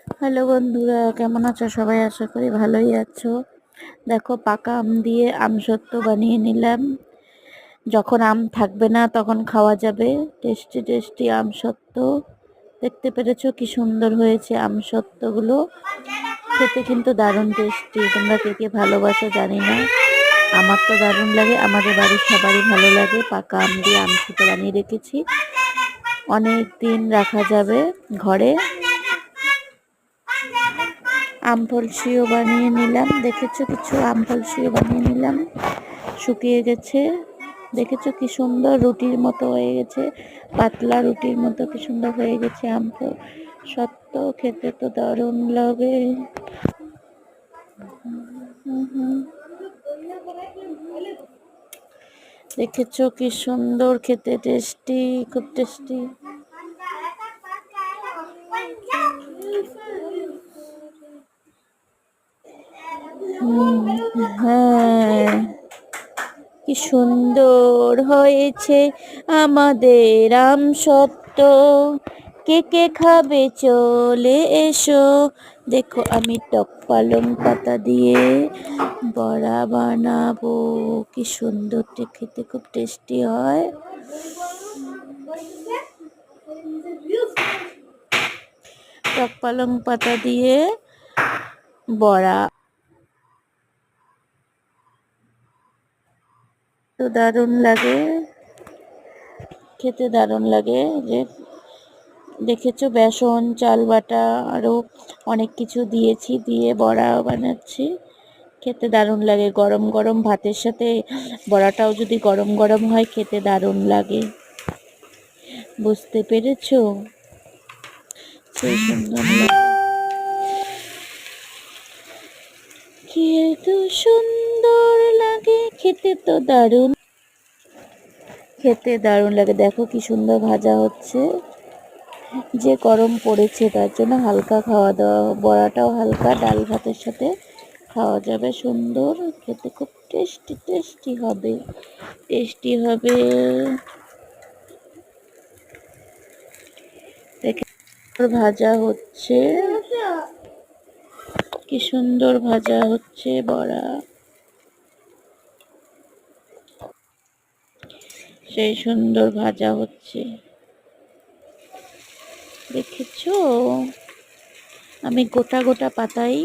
Hello বন্ধুরা, কেমন আছো সবাই? আশা করি ভালোই আছো। দেখো, পাকা আম দিয়ে আমসত্ত্ব বানিয়ে নিলাম। যখন আম থাকবে না তখন খাওয়া যাবে। টেস্টি টেস্টি আমসত্ত্ব। দেখতে পেরেছো কি সুন্দর হয়েছে আমসত্ত্বগুলো? খেতে কিন্তু দারুণ টেস্টি। তোমরা কে কে ভালোবাসো জানি না, আমার তো দারুণ লাগে। আমাদের বাড়ির সবারই ভালো লাগে। পাকা আম দিয়ে আমসত্ত্ব বানিয়ে রেখেছি, অনেক দিন রাখা যাবে ঘরে। আম ফলসিও বানিয়ে নিলাম। দেখেছো, কিছু আম ফলসিও বানিয়ে নিলাম। শুকিয়ে গেছে, দেখেছো কি সুন্দর রুটির মতো হয়ে গেছে, পাতলা রুটির মতো কি সুন্দর হয়ে গেছে আম সত্ত্ব। খেতে তো দারুণ লাগে। দেখেছো কি সুন্দর খেতে, টেস্টি, খুব টেস্টি। হ্যাঁ, কি সুন্দর হয়েছে আমাদের আমসত্ত্ব। কে কে খাবে চলে এসো। দেখো, আমি টক পালং পাতা দিয়ে বড়া বানাবো। কি সুন্দর, খেতে খুব টেস্টি হয়। টক পালং পাতা দিয়ে বড়া তো দারুণ লাগে, খেতে দারুণ লাগে। যে দেখেছো, বেসন, চাল বাটা, আরও অনেক কিছু দিয়েছি, দিয়ে বড়া বানাচ্ছি। খেতে দারুণ লাগে গরম গরম ভাতের সাথে। বড়াটাও যদি গরম গরম হয় খেতে দারুণ লাগে। বুঝতে পেরেছো? সেই সুন্দর লাগে, খেতে সুন্দর লাগে, খেতে তো দারুণ, খেতে দারুণ লাগে। দেখো কি সুন্দর ভাজা হচ্ছে। যে গরম পড়েছে তার জন্য হালকা খাওয়া দাওয়া, বড়াটাও হালকা, ডাল ভাতের সাথে খাওয়া যাবে সুন্দর। খেতে খুব টেস্টি টেস্টি হবে, টেস্টি হবে। দেখে ভাজা হচ্ছে, কি সুন্দর ভাজা হচ্ছে বড়া। সেই সুন্দর ভাজা হচ্ছে, দেখেছো? আমি গোটা গোটা পাতাই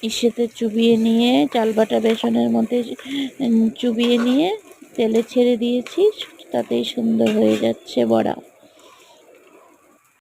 ইসেতে চুবিয়ে নিয়ে, চাল বাটা বেসনের মধ্যে চুবিয়ে নিয়ে তেলে ছেড়ে দিয়েছি, তাতেই সুন্দর হয়ে যাচ্ছে বড়া।